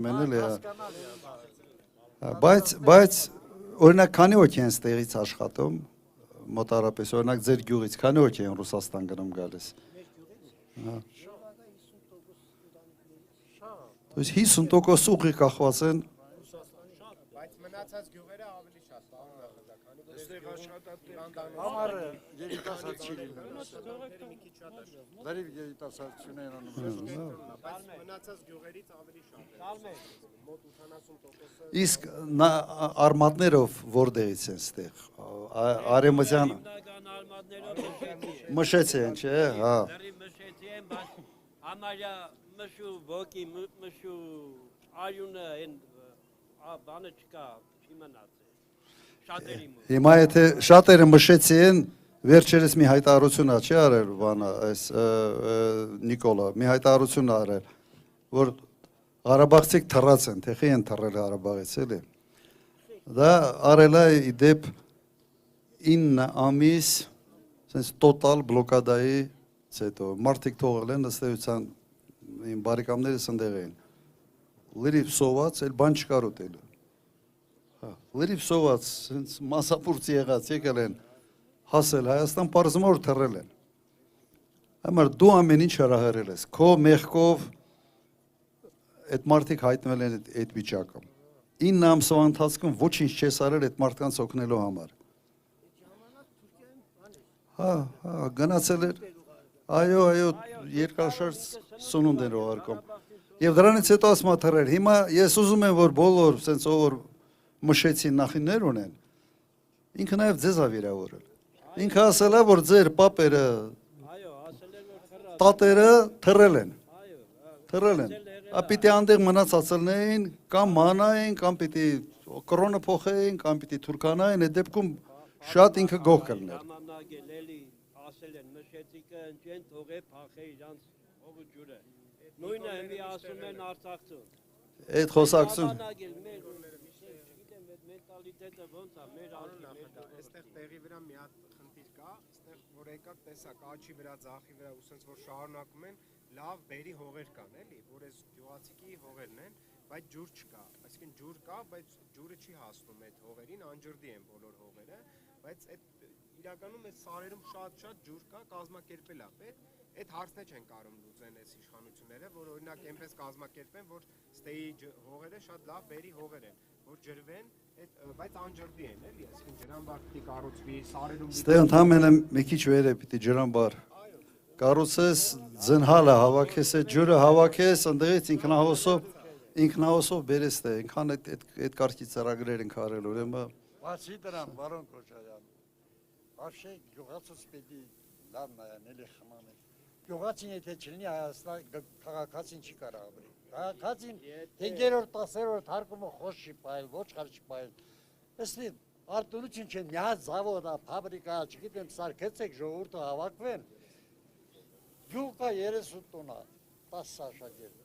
Մենել է։ Բայց օրինակ քանի ոք են ստեղից աշխատում մոտարապես օրինակ ձեր գյուղից քանի ոք են Ռուսաստան գնում գալիս։ То есть 50% ուղի կախված են բայց մնացած գյուղերը ավելի շատ Այստեղ աշխատատեղի համարը երիտասարդ չի լինում։ Դարիվ երիտասարդություն են անում։ բայց մնացած գյուղերից ավելի շատ է։ Մոտ 80%-ը իսկ արմատներով որտեղից են ստեղ արեմության մշեցի են չէ հա Մշեցի են բայց համարյա մշու ոգի մշու արյունը են բանը չկա չի մնացել Հիմա եթե շատերը մշեցի են վերջերս մի հայտարարություն չի արել բանը այս Նիկոլա մի հայտարարություն արել որ Ղարաբաղցիք թռած են թեխի են թռել Ղարաբաղից էլի դա արել է իդեպ 9 ամիս sense total բլոկադայի հետո մարդիկ թողել են ըստ էության իմ բարեկամներս ընդեղ էին լրիվ սոված էլ բան չկար ուտել լրիվ սոված sense մասապուրցի եղած եկել են հասել Հայաստան պարզմոր թռել են համար դու ամեն ինչ հրահրել ես քո մեղքով այդ մարդիկ հայտնվել են այդ վիճակում 9 ամսվա ընթացքում ոչինչ չես արել այդ մարդկանց օգնելու համար հա գնացել էր այո երկրաշարժ սնունդ են ուղարկում եւ դրանից հետո ասма թռեր հիմա ես ուզում եմ որ բոլոր sense ով մշեցի նախիններ ունեն ինքը նաեւ ձեզ է վիրավորել ինքը ասել է որ ձեր պապերը տատերը թռել են Պիտի անդեղ մնացածելնեին կամ մանային կամ պիտի կրոնը փոխեին կամ պիտի թուրքանային այդ դեպքում շատ ինքը գող կլներ ասել են մշեցիկը ընջեն թողե փախե իրանց ողը ջուրը նույնը հիմի ասում են Արցախցու այդ խոսակցություն մենտալիտետը ոնց է մեր այստեղ տեղի վրա մի հատ խնդիր կա այստեղ որ եկակ տեսակ աչի վրա ձախի վրա ու sense որ շարունակում են լավ բերի հողեր կան էլի որ այս գյուղացիքի հողերն են բայց ջուր չկա այսինքն ջուր կա բայց ջուրը չի հասնում այդ հողերին անջրդի են բոլոր հողերը բայց այդ իրականում այս սարերում շատ ջուր կա կազմակերպել է պետք այդ հարցն չեն կարող լուծեն այս իշխանությունները որ օրինակ այնպես կազմակերպեն որ ստեի հողերը շատ լավ բերի հողեր են որ ջրվեն բայց անջրդի են էլի այսինքն ջրամբար պիտի կառուցվի սարերում Ստեղ ընդհանրապես մի քիչ վեր է պիտի ջրամբար կառուցես ձնհալը հավաքես այդ ջուրը հավաքես ընդեղից ինքնահոսով բերես թե ինքան այդ կարգի ծրագրեր են արել ուրեմն Բացի դրան բարոն Քոչարյան Вообще գյուղացուց պիտի լավ նայան էլի խմանը Գյուղացին եթե չլինի Հայաստան քաղաքացին չի կարող ապրի քաղաքացին 5-րդ 10-րդ հարկումը խոս չի պայել ոչխար չի պայել Էստի արտոնություն չեն մի հատ զավոդ ֆաբրիկա չգիտեմ սարքեցեք ժողովուրդը հավաքվեն Գյուղը 30 տոննա 10 աշակերտ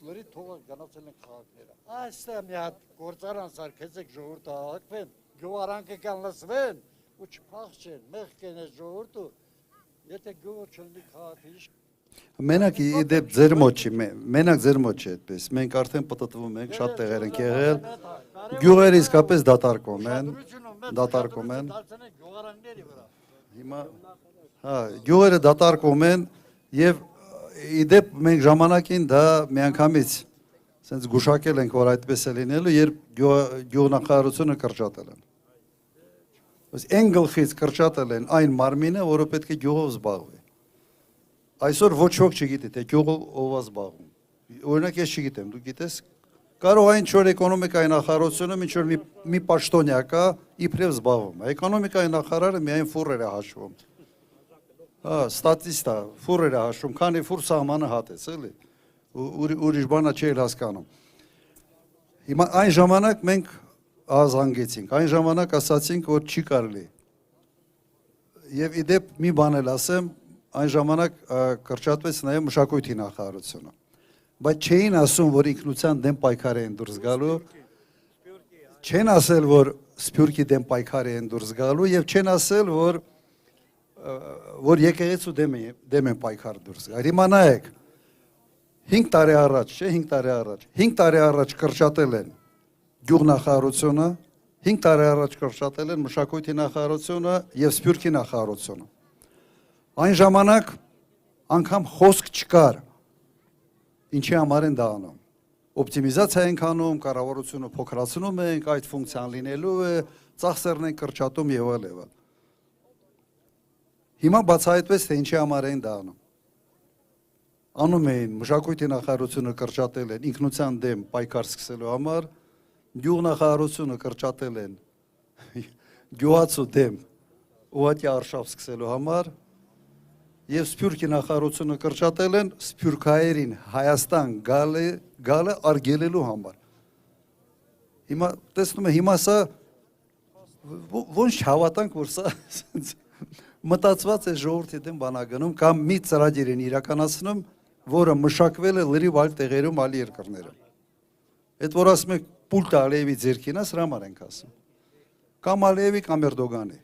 Լրի թողը գնացել են քաղաքները այստեղ մի հատ գործարան սարքեցեք ժողովուրդը հավաքվեն գյուղարանքը կան լսվեն ու չփախչեն մեղք են այս ժողովուրդը եթե գյուղը չլինի քաղաքը ինչ Մենակ իդեպ ձեր մոտ չի մենակ ձեր մոտ չի այդպես մենք արդեն պատտվում ենք շատ տեղեր ենք եղել գյուղերը իսկապես դատարկում են գյուղարանների վրա հիմա հա գյուղերը դատարկում են եւ իդեպ մենք ժամանակին դա միանգամից sense գուշակել ենք որ այդպես է լինելու երբ գյուղնախարարությունը կրճատել են Ось այն գլխից կրճատել են այն մարմինը որը պետք է գյուղով զբաղվի Այսօր ոչ ոք չգիտի թե գյուղով ով է զբաղվում օրինակ ես չգիտեմ դու գիտես կարող այն ինչ որ էկոնոմիկայի նախարարությունը ինչ որ մի պաշտոնյա կա իբրև զբաղվում է էկոնոմիկայի նախարարը միայն ֆուրեր է հաշվում Հա, ստատիստա, ֆուրեր է հաշվում, քանի ֆուր սահմանը հատեց, էլի, ուրիշ բանա չի հասկանում։ Հիմա այն ժամանակ մենք ազանգեցինք, այն ժամանակ ասացինք, որ չի կարելի։ Եվ իդեպ մի բան էլ ասեմ, այն ժամանակ կրճատվեց նաև մշակույթի նախարարությունը։ Բայց չէին ասում, որ ինքնության դեմ պայքար են դուրս գալու, չեն ասել, որ սփյուռքի դեմ պայքար են դուրս գալու եւ չեն ասել, որ եկեղեցու դեմ են պայքար դուրս գալ։ Հիմա նայեք, 5 տարի առաջ, չէ, 5 տարի առաջ։ 5 տարի առաջ կրճատել են գյուղնախարությունը, 5 տարի առաջ կրճատել են մշակույթի նախարարությունը եւ սփյուռքի նախարարությունը։ Այն ժամանակ անգամ խոսք չկար։ Ինչի համար են դա անում։ Օպտիմիզացիա ենք անում, կառավարությունը փոքրացնում ենք, այդ ֆունկցիան լինելու է, ծախսերն են կրճատում եւ այլն։ Հիմա բացահայտվեց, թե ինչի համար են դա անում։ Անում էին մշակույթի նախարարությունը կրճատել են ինքնության դեմ պայքար սկսելու համար, գյուղնախարարությունը կրճատել են գյուղացու դեմ ուղղակի արշավ սկսելու համար եւ սփյուռքի նախարարությունը կրճատել են սփյուռքայերին Հայաստան գալը արգելելու համար։ Հիմա տեսնում եմ, հիմա սա ոնց հավատանք, որ սա մտածված է ժողովրդի դեմ բանագնում կամ մի ծրագիր են իրականացնում, որը մշակվել է լրիվ այլ տեղերում, այլ երկրներում։ Այդ որ ասում եք Պուլտ Ալիևի ձեռքին է, սրա համար ենք ասում։ Կամ Ալիևի կամ Էրդոգանի։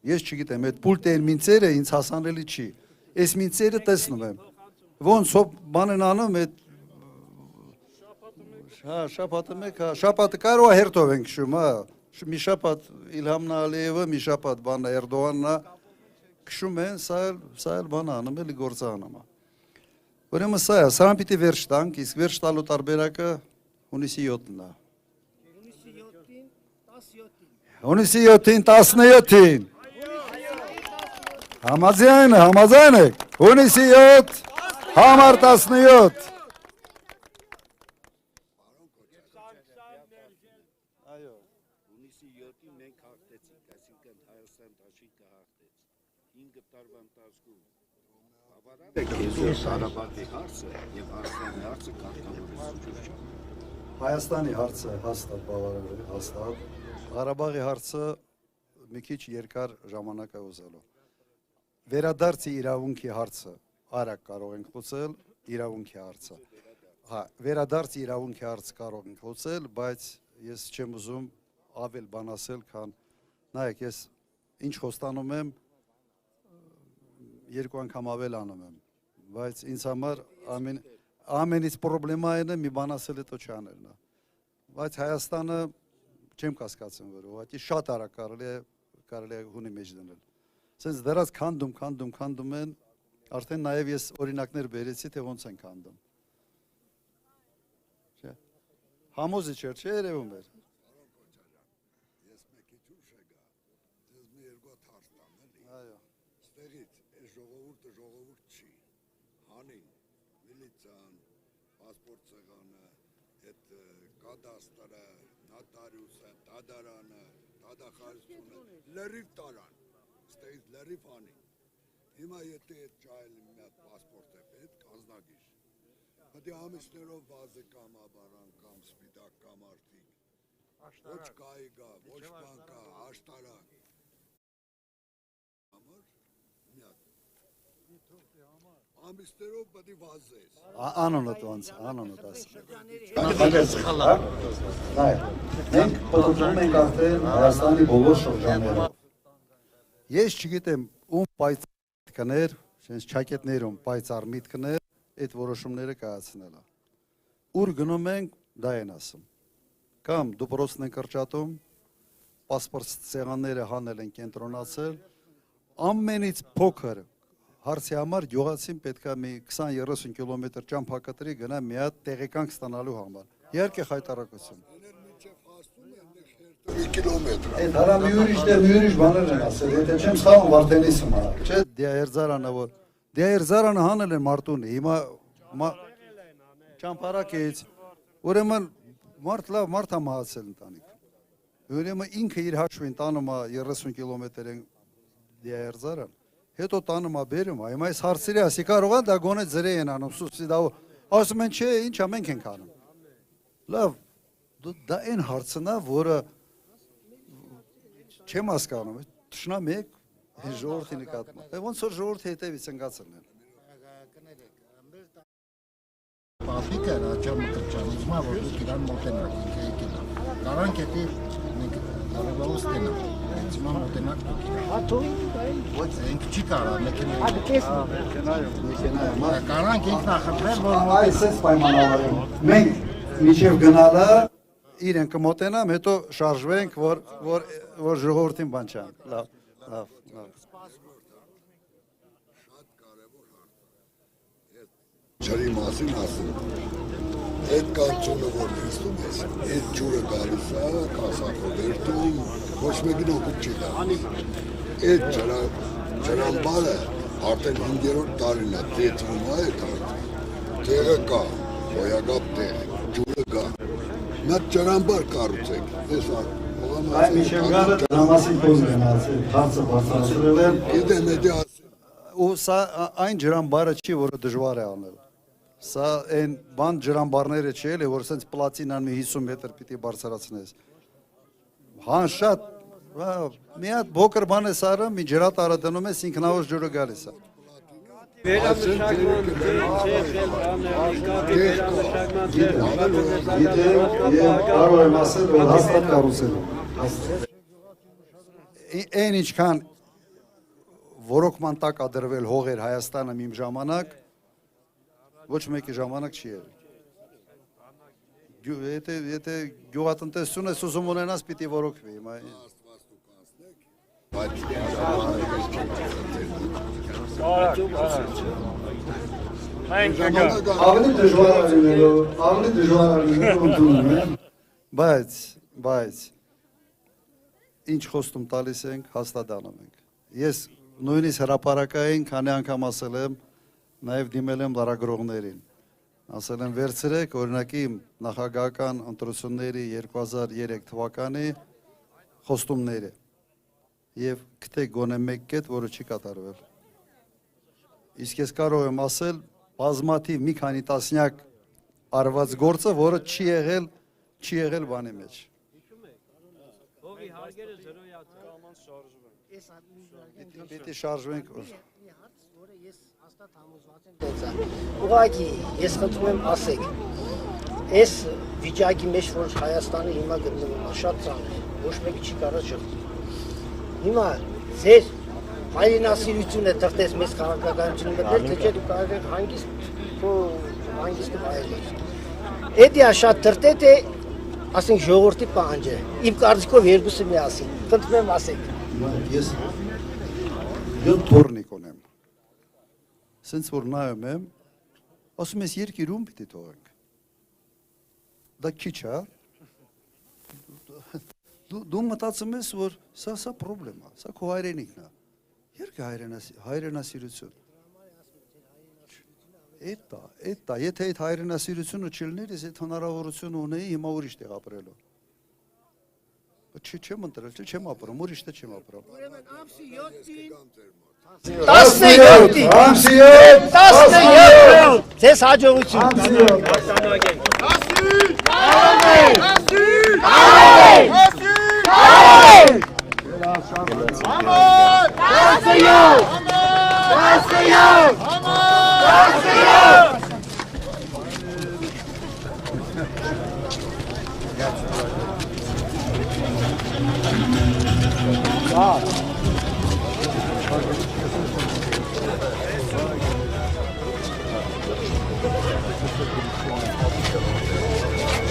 Ես չգիտեմ, այդ Պուլտային մինցերը ինձ հասանելի չի։ Այս մինցերը տեսնում եմ։ Ոնց բան են անում այդ շաբաթը մեկ, շաբաթը կարող է հերթով ենք քշում, հա։ Մի շաբաթ Իլհամ Ալիևը, մի շաբաթ բանը Էրդողանն է քշում են, սա էլ բան անում, էլի գործ անում։ Ուրեմն սա է, սրան պիտի վերջ տանք, իսկ վերջ տալու տարբերակը հունիսի 7-ն է։ Հունիսի 7-ին 17-ին։ Համաձայն եք։ Հունիսի 7, համար 17։ Հունիսի 7-ին մենք հաղթեցինք, այսինքն Հայաստան դաշինքը հաղթեց։ 5 տարվա ընթացքում Ղարաբաղի հարցը եւ Հայաստանի հարցը կարգավորվեց։ Հայաստանի հարցը հաստատ բավարար է, հաստատ։ Ղարաբաղի հարցը մի քիչ երկար ժամանակ է ուզելու։ Վերադարձի իրավունքի հարցը արագ կարող ենք լուծել, իրավունքի հարցը։ Հա, վերադարձի իրավունքի հարցը կարող ենք լուծել, բայց ես չեմ ուզում ավել բան ասել, քան նայեք, ես ինչ խոստանում եմ, 2 անգամ ավել անում եմ, բայց ինձ համար ամենից պրոբլեմային է մի բան ասել հետո չանելն է։ Բայց Հայաստանը չեմ կասկածում, որ ուղղակի շատ արագ կարելի է հունի մեջ դնել։ Սենց դեռած քանդում են, արդեն նաև ես օրինակներ բերեցի, թե ոնց են քանդում։ Չէ։ Համոզի չէր, չէ, երևում էր։ Ես մեկի ճուշ եկա, ձեզ մի երկու հարց տամ, էլի։ Այո։ Ստեղից այս ժողովուրդը ժողովուրդ չի։ Հանին, միլիցիան, պասպորտ ցեղանը, այդ կադաստրը, նոտարիուսը, դադարանը, դադախարությունը, լրիվ տարան։ Ստեղից լրիվ հանին։ Հիմա եթե այդ ճայլի մի հատ պասպորտ է պետք, անձնագիր։ Պետք է ամիսներով վազը կամ աբարան, կամ սպիտակ, կամ արդիկ։ Ոչ կայի գա, ոչ բան կա, աշտարակ։ Համար մի հատ։ Ամիսներով պետք է վազես։ Անոնդ ոնց, անոնդ ասա։ Մենք փոխում ենք արդեն Հայաստանի բոլոր շրջաններում։ Ես չգիտեմ ում պայծառ կներ, sense ճակետներում պայծառ միտքներ այդ որոշումները կայացնելը։ Ուր գնում ենք, դա են ասում։ Կամ դպրոցն են կրճատում, պասպորտ ցեղանները հանել են կենտրոնացել, ամենից փոքր հարցի համար գյուղացին պետք է մի 20-30 կիլոմետր ճամփակտրի գնա մի հատ տեղեկանք ստանալու համար։ Իհարկե խայտարակություն։ Մի կիլոմետր։ Այդ հարա մի ուրիշ բաներ են ասել, եթե չեմ սխալվում Վարդենիսը մա, չէ, Դիահերձարանը որ Դիահերձարանը հանել են Մարտունի, հիմա ճամփարակից, ուրեմն մարդ լավ մարդ է մահացել ընտանիք։ Ուրեմն ինքը իր հաշվին տանում է 30 կիլոմետր են Դիահերձարան, հետո տանում է բերում, հիմա այս հարցերը ասի կարող է դա գոնե ձրե են անում, սուբսիդա, ասում են չէ, ինչա մենք ենք անում։ Լավ, դա այն հարցն է, որը չեմ հասկանում, թշնամ եք ժողովրդի նկատմամբ։ Ոնց որ ժողովրդի հետևից ընկածն են։ Պապիկը ռաճամը կրճանիզմա, որ դուք իրան մոտենաք, ինքը եկել է։ Կարանք էտի մենք կարևորը ստենանք, հիմա մոտենանք ոչ ենք չի կարա մեքենա կարանք ենք նախընտրել, որ Այսպես պայմանավորում։ Մենք միջև գնալը իրեն կմոտենամ, հետո շարժվենք, որ ժողովրդին բան չան։ Լավ։ Ջրի մասին ասում։ Այդ կանցոնը որ նստում ես, այդ ջուրը գալիս է, կասակով երթում, ոչ մեկին օգուտ չի տա։ Այդ ջրամբարը արդեն 5-րդ տարին է, տետրում է այդ արդեն։ Տեղը կա, հոյագապ տեղ, ջուրը կա։ Մեկ ջրամբար կառուցեք, ես Այ միշև գալը դրամասին կոզն են ասել, հարցը բարձրացրել են։ գիտեմ էդի ասել։ Ու սա այն ջրամբարը չի, որը դժվար է անել։ Սա այն բան ջրամբարները չի էլի, որ սենց պլատինան մի 50 մետր պիտի բարձրացնես։ Հան շատ, մի հատ բոկր բան է սարը, մի ջրատարը դնում ես, ինքնավոր ջուրը գալիս է։ Վերամշակման Կարող եմ ասել, որ հաստատ կառուցելու։ Այն ինչքան որոքման տակ ադրվել հողեր Հայաստանը իմ ժամանակ, ոչ մեկի ժամանակ չի եղել։ Եթե գյուղատնտեսություն ես ուզում ունենաս, պիտի որոքվի։ Ավելի դժվար ընդունում եմ, բայց ինչ խոստում տալիս ենք, հաստատանում ենք։ Ես նույնիսկ հրապարակային քանի անգամ ասել եմ, նաև դիմել եմ լրագրողներին։ Ասել եմ վերցրեք օրինակի նախագահական ընտրությունների 2003 թվականի խոստումները եւ գտեք գոնե մեկ կետ, որը չի կատարվել։ Իսկ ես կարող եմ ասել բազմաթիվ մի քանի տասնյակ արված գործը, որը չի եղել բանի մեջ։ Հողի հարգերը զրոյացել։ Պիտի շարժվենք։ Ես հաստատ համոզված եմ դեցա։ Ուղղակի ես խնդրում եմ ասեք, այս վիճակի մեջ, որ Հայաստանը հիմա գտնվում է, շատ ծանր է, ոչ մեկը չի կարող շղթի։ Հիմա ձեր հայրենասիրությունը թղթես մեզ քաղաքականությունը մտնել, թե չէ դու կարող եք հանգիստը վայելել։ Էդի շատ թրտետ է, ասենք ժողովրդի պահանջը։ Իմ կարծիքով երկուսը միասին։ Խնդրում եմ ասեք։ Ես 7 թորնիկ ունեմ։ Սենց որ նայում եմ, ասում ես երկիրում պիտի թողենք։ Դա քիչ է։ Դու մտածում ես, որ սա պրոբլեմ է, սա քո հայրենիքն է։ Երկը հայրենասիրություն։ Էդ է, եթե այդ հայրենասիրությունը չլներ, ես այդ հնարավորությունը ունեի հիմա ուրիշ տեղ ապրելու։ Չեմ ընտրել, չեմ ապրում, ուրիշ տեղ չեմ ապրում։ Ուրեմն ամսի 7-ին 17 Ձեզ հաջողություն։ Ա